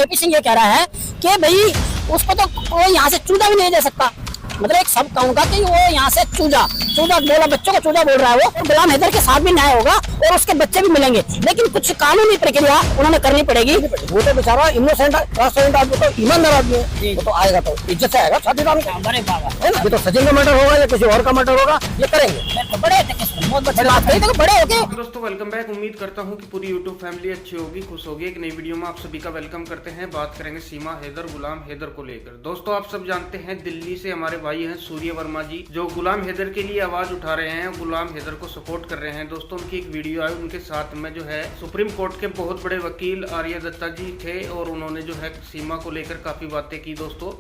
AP Singh ये कह रहा है कि भाई उसको तो कोई यहाँ से चूजा भी नहीं दे सकता। मतलब एक सब कहूंगा कि वो यहाँ से चूजा बोला, बच्चों को चूजा बोल रहा है वो। गुलाम हैदर के साथ भी न्याय होगा और उसके बच्चे भी मिलेंगे, लेकिन कुछ कानूनी प्रक्रिया उन्होंने करनी पड़ेगी। वो तो बेचारा इनोसेंट ट्रांसपेरेंट आदमी, तो ईमानदार आदमी है, वो तो आएगा तो इज्जत से आएगा शादी दाम है ना। ये तो सचिन का मैटर होगा या किसी और का मैटर होगा, ये करेंगे। बड़े बहुत बड़ी बात कही, बड़े होके। दोस्तों वेलकम बैक। उम्मीद करता हूँ कि पूरी यूट्यूब फैमिली अच्छी होगी, खुश होगी। एक नई वीडियो में आप सभी का वेलकम करते हैं। बात करेंगे सीमा हैदर, गुलाम हैदर को लेकर। दोस्तों आप सब जानते हैं दिल्ली से हमारे भाई हैं सूर्य वर्मा जी, जो गुलाम हैदर के लिए आवाज उठा रहे हैं, गुलाम हैदर को सपोर्ट कर रहे हैं। दोस्तों उनकी एक वीडियो आई, उनके साथ में जो है सुप्रीम कोर्ट के बहुत बड़े वकील आर्य दत्ता जी थे और उन्होंने जो है सीमा को लेकर काफी बातें की दोस्तों।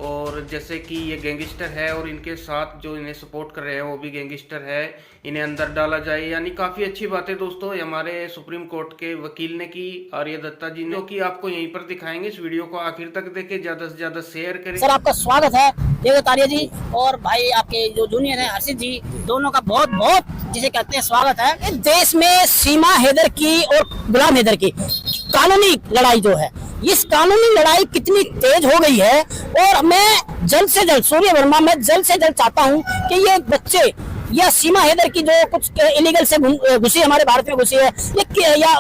और जैसे कि ये गैंगस्टर है और इनके साथ जो इन्हें सपोर्ट कर रहे हैं वो भी गैंगस्टर है, इन्हें अंदर डाला जाए, यानी काफी अच्छी बातें दोस्तों हमारे सुप्रीम कोर्ट के वकील ने की, आर्य दत्ता जी ने, जो कि आपको यहीं पर दिखाएंगे। इस वीडियो को आखिर तक देखें, ज्यादा से ज्यादा शेयर करें। सर आपका स्वागत है देवदत्त आर्य जी, और भाई आपके जो जूनियर है हर्षित जी, दोनों का बहुत बहुत जिसे कहते हैं स्वागत है। देश में सीमा हैदर की और गुलाम हैदर की कानूनी लड़ाई जो है, इस कानूनी लड़ाई कितनी तेज हो गई है, और मैं जल्द से जल्द सूर्य वर्मा, मैं जल्द से जल्द चाहता हूं कि ये बच्चे या सीमा हैदर की जो कुछ इलीगल से घुसी हमारे भारत में घुसी है, या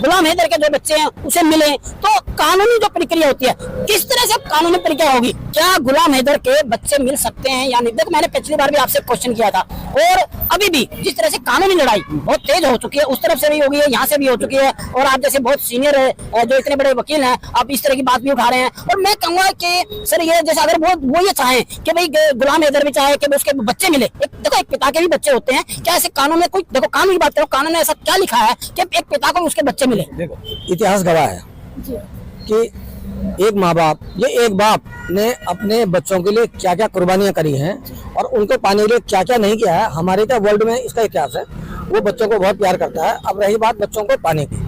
गुलाम हैदर के जो बच्चे हैं उसे मिले, तो कानूनी जो प्रक्रिया होती है किस तरह से कानूनी प्रक्रिया होगी। क्या गुलाम हैदर के बच्चे मिल सकते हैं या नहीं? देखो मैंने पिछली बार भी आपसे क्वेश्चन किया था, और अभी भी जिस तरह से कानूनी लड़ाई बहुत तेज हो चुकी है, उस तरफ से भी होगी है, यहाँ से भी हो चुकी है, और आप जैसे बहुत सीनियर जो इतने बड़े वकील हैं, आप इस तरह की बात भी उठा रहे हैं। और मैं कहूंगा कि सर ये जैसे अगर वो ये चाहे कि भाई गुलाम हैदर भी चाहे कि उसके बच्चे मिले, देखो एक पिता के भी बच्चे होते हैं, क्या ऐसे कानून में कोई, देखो कानून की बात करो, कानून में ऐसा क्या लिखा है कि एक पिता को उसके बच्चे मिले? देखो इतिहास गवाह है कि एक माँ बाप, ये एक बाप ने अपने बच्चों के लिए क्या क्या कुर्बानियां करी हैं और उनको पाने के लिए क्या क्या नहीं किया है। हमारे क्या वर्ल्ड में इसका इतिहास है, वो बच्चों को बहुत प्यार करता है। अब रही बात बच्चों को पाने की,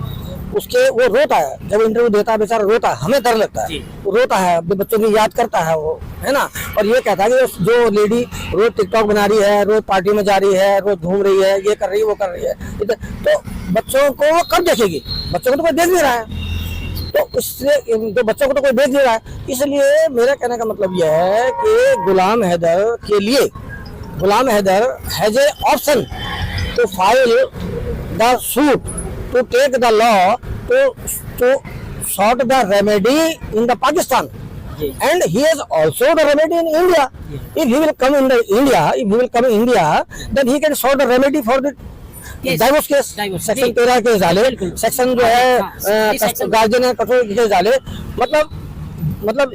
उसके वो रोता है जब इंटरव्यू देता है, बेचारा रोता है, हमें डर लगता है, वो रोता है, अपने बच्चों की याद करता है वो, है ना। और ये कहता है कि जो लेडी रोज टिकटॉक बना रही है, रोज पार्टी में जा रही है, रोज घूम रही है, ये कर रही है, वो कर रही है, तो बच्चों को वो कब देखेगी? बच्चों को तो कोई देख नहीं रहा है, तो उससे तो बच्चों को तो कोई देख नहीं रहा है। इसलिए मेरा कहने का मतलब यह है कि गुलाम हैदर के लिए, Ghulam Haider has a option to file the suit, to take the law to sort the remedy in the Pakistan, and he has also the remedy in India. If he will come in India, then he can sort the remedy for the divorce case, section 13 case डाले, section जो है guardian है कठोर case डाले। मतलब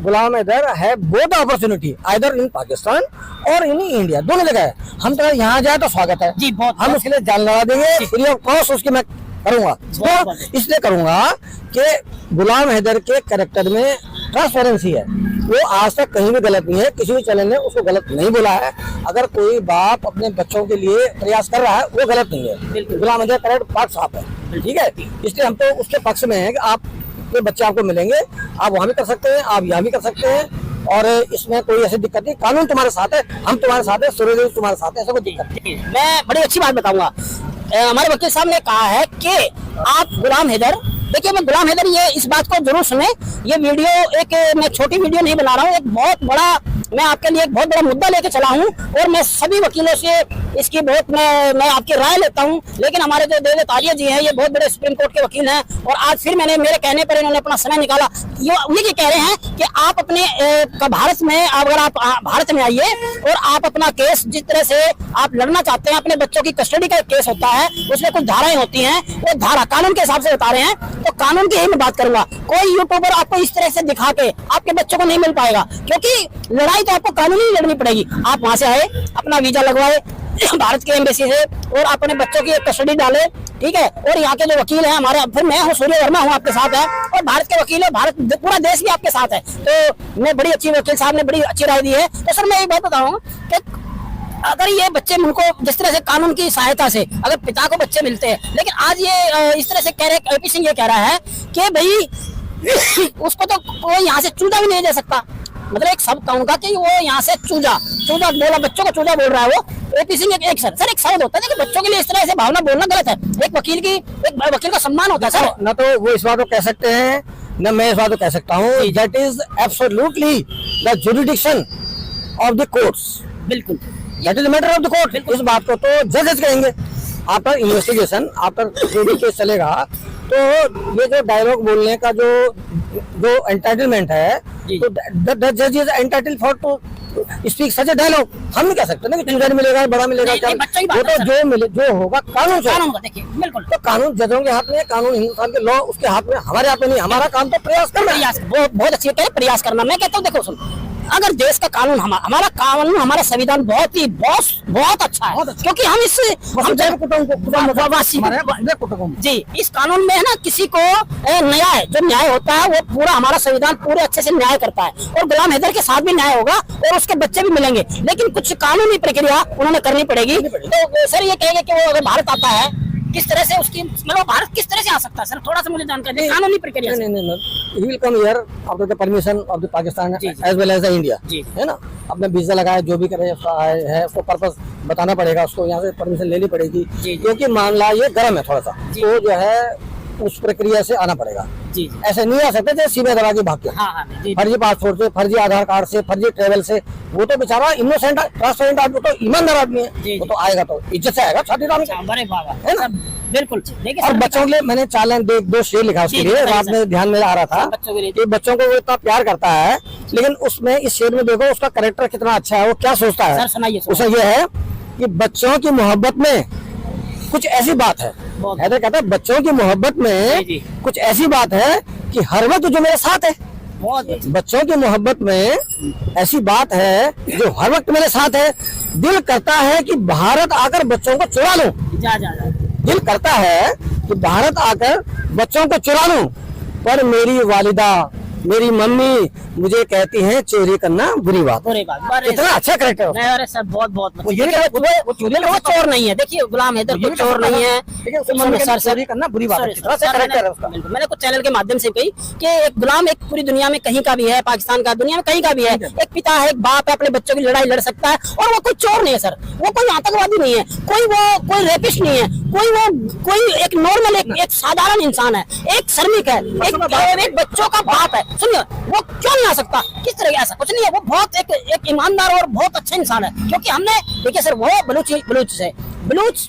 गुलाम हैदर है both opportunity, either in Pakistan और in India, दोनों जगह है। हम तो यहाँ जाए तो स्वागत है जी, हम उसके लिए जान लगा देंगे, फ्री ऑफ कॉस्ट उसकी मैं करूंगा। तो इसलिए करूंगा कि गुलाम हैदर के कैरेक्टर में ट्रांसपेरेंसी है, वो आज तक कहीं भी गलत नहीं है, किसी भी चैनल ने उसको गलत नहीं बोला है। अगर कोई बाप अपने बच्चों के लिए प्रयास कर रहा है वो गलत नहीं है, गुलाम हैदर करेक्ट पार्ट साफ है, ठीक है। इसलिए हम तो उसके पक्ष में है कि आप के बच्चे आपको मिलेंगे, आप वहाँ भी कर सकते हैं, आप यहाँ भी कर सकते हैं, और इसमें कोई ऐसी दिक्कत नहीं। कानून तुम्हारे साथ है, हम तुम्हारे साथ है, सूर्य तुम्हारे साथ है, ऐसा कोई दिक्कत नहीं। मैं बड़ी अच्छी बात बताऊंगा, हमारे वकील साहब ने कहा है कि आप गुलाम हैदर, देखिए मैं गुलाम हैदर, ये इस बात को जरूर सुने, ये वीडियो एक मैं छोटी वीडियो नहीं बना रहा हूँ, एक बहुत बड़ा, मैं आपके लिए एक बहुत बड़ा मुद्दा लेके चला हूँ, और मैं सभी वकीलों से इसकी बहुत मैं आपकी राय लेता हूँ। लेकिन हमारे जो देवदत्त आर्य जी हैं, ये बहुत बड़े सुप्रीम कोर्ट के वकील हैं, और आज फिर मेरे कहने पर इन्होंने अपना समय निकाला। ये उन्हीं कह रहे हैं कि आप अपने भारत में, अगर आप भारत में आइए और आप अपना केस जिस तरह से आप लड़ना चाहते हैं, अपने बच्चों की कस्टडी का केस होता है, उसमें कुछ धाराएं होती हैं, वो धारा कानून के हिसाब से बता रहे हैं, तो कानून की ही मैं बात करूंगा। कोई यूट्यूबर आपको इस तरह से दिखा के आपके बच्चों को नहीं मिल पाएगा, क्योंकि लड़ाई तो आपको कानूनी लड़नी पड़ेगी। आप वहां से आए, अपना वीजा लगवाए भारत के एम्बेसी से, और अपने बच्चों की कस्टडी डाले, ठीक है। और यहाँ के जो वकील हैं हमारे, फिर मैं हूँ सूर्य वर्मा हूँ आपके साथ है, और भारत के वकील है, भारत पूरा देश भी आपके साथ है, तो मैं बड़ी अच्छी, वकील साहब ने बड़ी अच्छी राय दी है। तो सर मैं एक बात बताऊँ कि अगर ये बच्चे उनको जिस तरह से कानून की सहायता से अगर पिता को बच्चे मिलते हैं, लेकिन आज ये इस तरह से कह रहे, एपी सिंह ये कह रहा है कि भाई उसको तो कोई यहाँ से चूजा भी नहीं दे सकता। मतलब एक सब कहूंगा कि वो यहाँ से चूजा बोला, बच्चों को चूजा बोल रहा है वो। एपी सिंह एक शब्द होता है कि बच्चों के लिए इस तरह से भावना बोलना गलत है। एक वकील का सम्मान होता है सर। न तो वो इस बात को कह सकते हैं, न मैं इस बात को कह सकता हूँ, that is absolutely the jurisdiction of the courts, बिल्कुल that is matter of the court. इस बात को तो जजेस कहेंगे। आफ्टर इन्वेस्टिगेशन, आफ्टर जो भी केस चलेगा, तो ये जो डायलॉग बोलने का जो एंटाइटलमेंट है, तो द जज is entitled for to speak such a dialogue. हम नहीं कह सकते ना कि चिल्ड्रन मिलेगा, बड़ा मिलेगा, क्या वो तो जो मिले, जो होगा कानून से। देखिए बिल्कुल, तो कानून जजों के हाथ में, कानून हिंदुस्तान के लॉ उसके हाथ में, हमारे हाथ में नहीं। हमारा काम तो प्रयास करना है। बहुत अच्छी है प्रयास करना। मैं कहता हूँ देखो सुन, अगर देश का कानून हमारा कानून, हमारा संविधान बहुत अच्छा है, क्योंकि हम इस जी इस कानून में है ना, किसी को न्याय जो न्याय होता है वो पूरा हमारा संविधान पूरे अच्छे से न्याय करता है, और गुलाम हैदर के साथ भी न्याय होगा और उसके बच्चे भी मिलेंगे, लेकिन कुछ कानूनी प्रक्रिया उन्होंने करनी पड़ेगी। तो सर ये कहेंगे कि वो अगर भारत आता है किस तरह से उसकी मतलब भारत किस तरह से आ सकता है सर, थोड़ा सा मुझे जानकारी दें कानूनी प्रक्रिया। नहीं, he will come here after the permission of the Pakistan as well as the India, है ना। अपने वीजा लगाया, जो भी करे है उसको पर्पस बताना पड़ेगा, उसको यहाँ से परमिशन लेनी पड़ेगी, क्योंकि मामला ये गर्म है थोड़ा सा, तो जो है उस प्रक्रिया से आना पड़ेगा। ऐसे नहीं आ सकते थे सीधे दबा के भाग के, फर्जी पासपोर्ट से, फर्जी आधार कार्ड से, फर्जी ट्रेवल से। वो तो बेचारा इनोसेंट ट्रांसपेरेंट आदमी, तो ईमानदार आदमी है, वो तो आएगा तो इज्जत से आएगा, छाती तान के, है ना। बिल्कुल। और बच्चों के लिए मैंने चालन दो शेर लिखा उसके लिए, रात में ध्यान में आ रहा था कि बच्चों को वो इतना प्यार करता है, लेकिन उसमें इस शेर में देखो उसका कैरेक्टर कितना अच्छा है, वो क्या सोचता है। उसे ये है कि बच्चों की मोहब्बत में कुछ ऐसी बात है, हैदर कहता है बच्चों की मोहब्बत में कुछ ऐसी बात है कि हर वक्त जो मेरे साथ है। बच्चों की मोहब्बत में ऐसी बात है जो हर वक्त मेरे साथ है। दिल करता है कि भारत आकर बच्चों को चुरा लूं, दिल करता है कि भारत आकर बच्चों को चुरा लूं, पर मेरी वालिदा, मेरी मम्मी मुझे कहती है चोरी करना बुरी बात। इतना अच्छा कैरेक्टर है। अरे सर बहुत वो चोर नहीं है। देखिए गुलाम हैदर कोई चोर नहीं है, चोरी करना बुरी बात है। मैंने कुछ चैनल के माध्यम से कही कि एक गुलाम एक पूरी दुनिया में कहीं का भी है, पाकिस्तान का, दुनिया में कहीं का भी है, एक पिता है, एक बाप है, अपने बच्चों की लड़ाई लड़ सकता है, और वो कोई चोर नहीं है सर, वो कोई आतंकवादी नहीं है, कोई रेपिस्ट नहीं है, कोई एक नॉर्मल एक साधारण इंसान है, एक श्रमिक है, एक बच्चों का बाप है। सुनिए वो क्यों नहीं आ सकता, किस तरह, ऐसा कुछ नहीं है। वो बहुत एक ईमानदार और बहुत अच्छा इंसान है, क्योंकि हमने देखिए सर, वो बलूच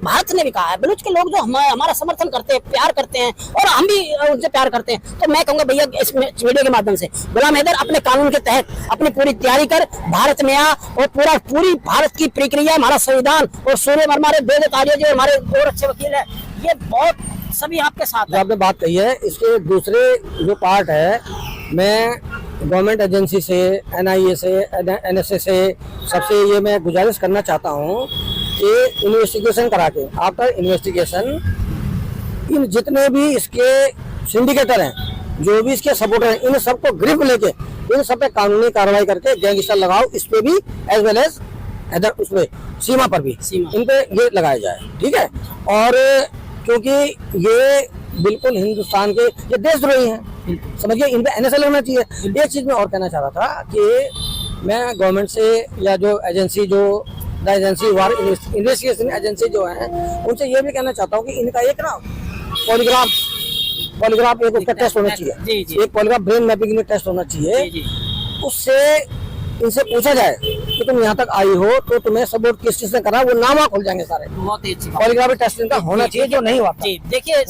भारत ने भी कहा है, बलूच के लोग जो हमारा समर्थन करते हैं, प्यार करते हैं, और हम भी उनसे प्यार करते हैं। तो मैं कहूंगा भैया इस वीडियो के माध्यम से गुलाम हैदर अपने कानून के तहत अपनी पूरी तैयारी कर भारत में आ, और पूरी भारत की प्रक्रिया, हमारा संविधान और सूर्य वर्मा, वेद आर्य जी हमारे और अच्छे वकील है, ये बहुत सभी आपके साथ जो आपने बात कही है। इसके दूसरे जो पार्ट है, मैं गवर्नमेंट एजेंसी से, NIA से, NSA से, सबसे ये मैं गुजारिश करना चाहता हूँ कि इन्वेस्टिगेशन करा के, आफ्टर इन्वेस्टिगेशन इन जितने भी इसके सिंडिकेटर हैं, जो भी इसके सपोर्टर हैं, इन सबको ग्रिप लेके इन सब पे कानूनी कार्रवाई करके गैंगस्टर लगाओ, इस पे भी एज वेल एज इधर उसमें सीमा पर भी इन पे ये लगाया जाए, ठीक है। और क्योंकि ये बिल्कुल हिंदुस्तान के ये देशद्रोही हैं, समझिए, इन पे NSA होना चाहिए। एक चीज मैं और कहना चाह रहा था कि मैं गवर्नमेंट से या जो एजेंसी, जो the agency war investigation agency जो है, उनसे ये भी कहना चाहता हूँ कि इनका एक ना पॉलीग्राफ एक उसका टेस्ट होना चाहिए, एक पॉलीग्राफ ब्रेन मैपिंग में टेस्ट होना चाहिए। उससे इनसे पूछा जाए कि तुम यहाँ तक आई हो तो तुम्हें सबूत किस चीज ने करा, वो नाम खुल जाएंगे सारे। बहुत ही अच्छी पॉलीग्राफी टेस्ट इनका होना चाहिए, जो नहीं हुआ। देखिए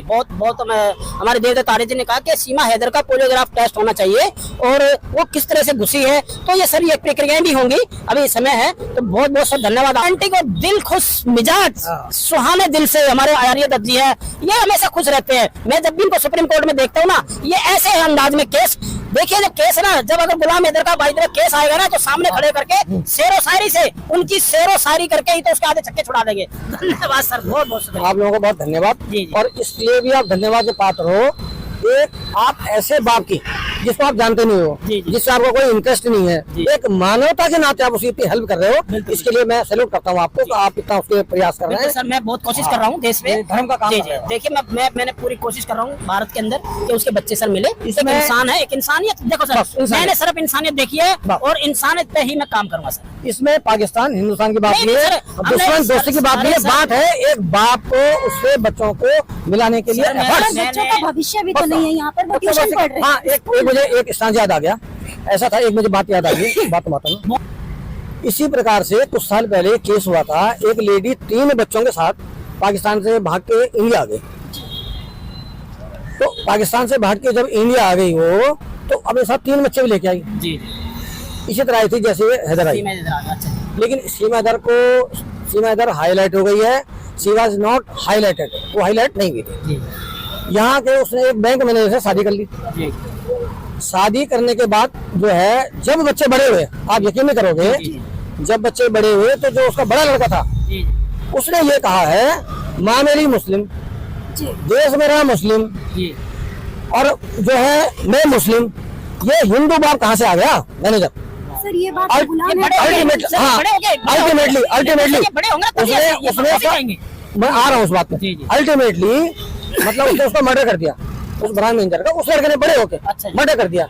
बहुत हमारे देवदत्त आर्य जी ने कहा कि सीमा हैदर का पॉलीग्राफ टेस्ट होना चाहिए, और वो किस तरह से घुसी है, तो ये सर ये प्रक्रियाएं भी होंगी, अभी समय है। तो बहुत सब धन्यवाद। आंटी को दिल खुश मिजाज सुहाने दिल से हमारे आर्य दत्त जी है, ये हमेशा खुश रहते हैं। मैं जब भी इनको सुप्रीम कोर्ट में देखता हूँ ना, ये ऐसे अंदाज में केस, देखिए जब केस ना, जब अगर गुलाम हैदर का बाई केस आएगा ना, तो सामने खड़े करके शेरो शायरी से उनकी शेरो शायरी करके ही तो उसके आधे चक्के छुड़ा देंगे। धन्यवाद सर, बहुत शुक्रिया। आप लोगों को बहुत धन्यवाद। और इसलिए भी आप धन्यवाद के पात्र हो, एक आप ऐसे बाप की जिसको आप जानते नहीं हो, जी, जी। जिससे आपको कोई इंटरेस्ट नहीं है, जी। एक मानवता के नाते आप उसकी इतनी हेल्प कर रहे हो, इसके लिए मैं सैल्यूट करता हूँ आपको कि आप इतना उसके प्रयास कर रहे बिल्कुल हैं। सर, मैं बहुत कोशिश कर रहा हूँ देश में ये धर्म का काम जी कर जी। रहे हो। देखिए मैंने पूरी कोशिश कर रहा हूँ भारत के अंदर कि उसके बच्चे सर मिले। एक इसमें- इंसान है, एक इंसानियत देखो बस, सर, इंसानियत। मैंने सिर्फ इंसानियत देखी है बस। और इंसानियत पे ही मैं काम करूंगा सर। इसमें पाकिस्तान हिंदुस्तान की बात नहीं, नहीं है, नहीं, सर, दुश्मन हमने- दोस्ती की बात नहीं है, सर, बात है एक बाप को उससे बच्चों को मिलाने के लिए सर, मैं- efforts। मैं- बच्चों का भविष्य भी तो बस, नहीं है यहाँ पर, वो बच्चों ट्यूशन को- पढ़ रहे हाँ, हैं। एक मुझे एक स्टांस याद आ गया, ऐसा था, एक मुझे बात याद आ गई, बात बताता हूँ। इसी प्रकार से कुछ साल पहले केस हुआ था, एक लेडी 3 बच्चों के साथ पाकिस्तान से भाग के इंडिया आ गई। तो पाकिस्तान से भाग के जब इंडिया आ गई वो, तो अपने साथ 3 बच्चे भी लेके आई। जी इसी तरह आई थी जैसे ये हैदर आई, जी, मैं इधर आ गया। अच्छा लेकिन सीमा हैदर हाईलाइट हो गई है। शी वॉज नॉट हाईलाइटेड, वो हाईलाइट नहीं हुई थी। जी यहाँ के उसने एक बैंक मैनेजर से शादी कर ली। जी शादी करने के बाद जो है, जब बच्चे बड़े हुए, आप यकीन नहीं करोगे, जी। जब बच्चे बड़े हुए तो जो उसका बड़ा लड़का था जी उसने ये कहा है, माँ मेरी मुस्लिम, जी देश मेरा मुस्लिम, जी और जो है मैं मुस्लिम, ये हिंदू बाप कहाँ से आ गया मैनेजर? सर, ये बात अल- गुलाम ये है। बड़े हो गए, अल्टीमेटली, सर, हाँ, बड़े हो गए, बड़े हो गए। अल्टीमेटली ये बड़े होंगे ना तभी ऐसे- ये सब उसने तभी कहेंगे। मैं आ रहा हूँ उस बात में। जी, जी। अल्टीमेटली मतलब उसने उसका मर्डर कर दिया, उस ब्रांड मैनेजर का, उस लड़के ने बड़े होके अच्छा जी। मर्डर कर दिया।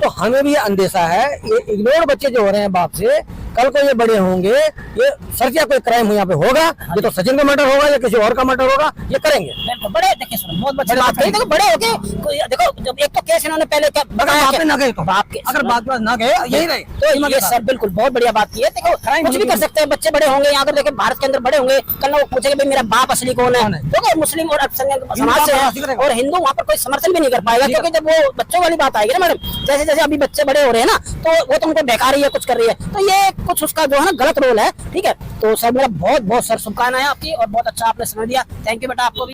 तो हमें भी ये अंदेशा है, ये इग्नोर बच्चे जो हो रहे हैं बाप से, कल को ये बड़े होंगे, ये सर क्या कोई क्राइम यहाँ पे होगा, ये तो सचिन का मर्डर होगा या किसी और का मर्डर होगा, ये करेंगे। बिल्कुल बड़े देखिए सर, बहुत अच्छी बड़े बात बात कही। करेंगे। देखो बड़े हो गए, देखो जब एक तो केस इन्होंने पहले क्या अगर बताया बाप कि- पे ना गए तो, बाप के अगर बाप पे ना गए यही रहे तो ये सर बिल्कुल बहुत बढ़िया बात की है। देखो कुछ भी कर सकते हैं, बच्चे बड़े होंगे यहाँ पर, देखिए भारत के अंदर बड़े होंगे, कल ना वो पूछेंगे भाई मेरा बाप असली कौन है, क्योंकि मुस्लिम और अल्पसंख्यक समाज से है और हिंदू वहाँ पर कोई समर्थन भी नहीं कर पाएगा, क्योंकि जब वो बच्चों वाली बात आएगी ना मैडम, जैसे जैसे अभी बच्चे बड़े हो रहे हैं ना, तो वो तो उनको बेकार ही है, कुछ कर रही है, तो ये कुछ उसका जो है ना गलत रोल है। ठीक है, तो सर मेरा बहुत बहुत सर शुभकामनाएं आपकी, और बहुत अच्छा आपने समय दिया। थैंक यू बेटा, आपको भी।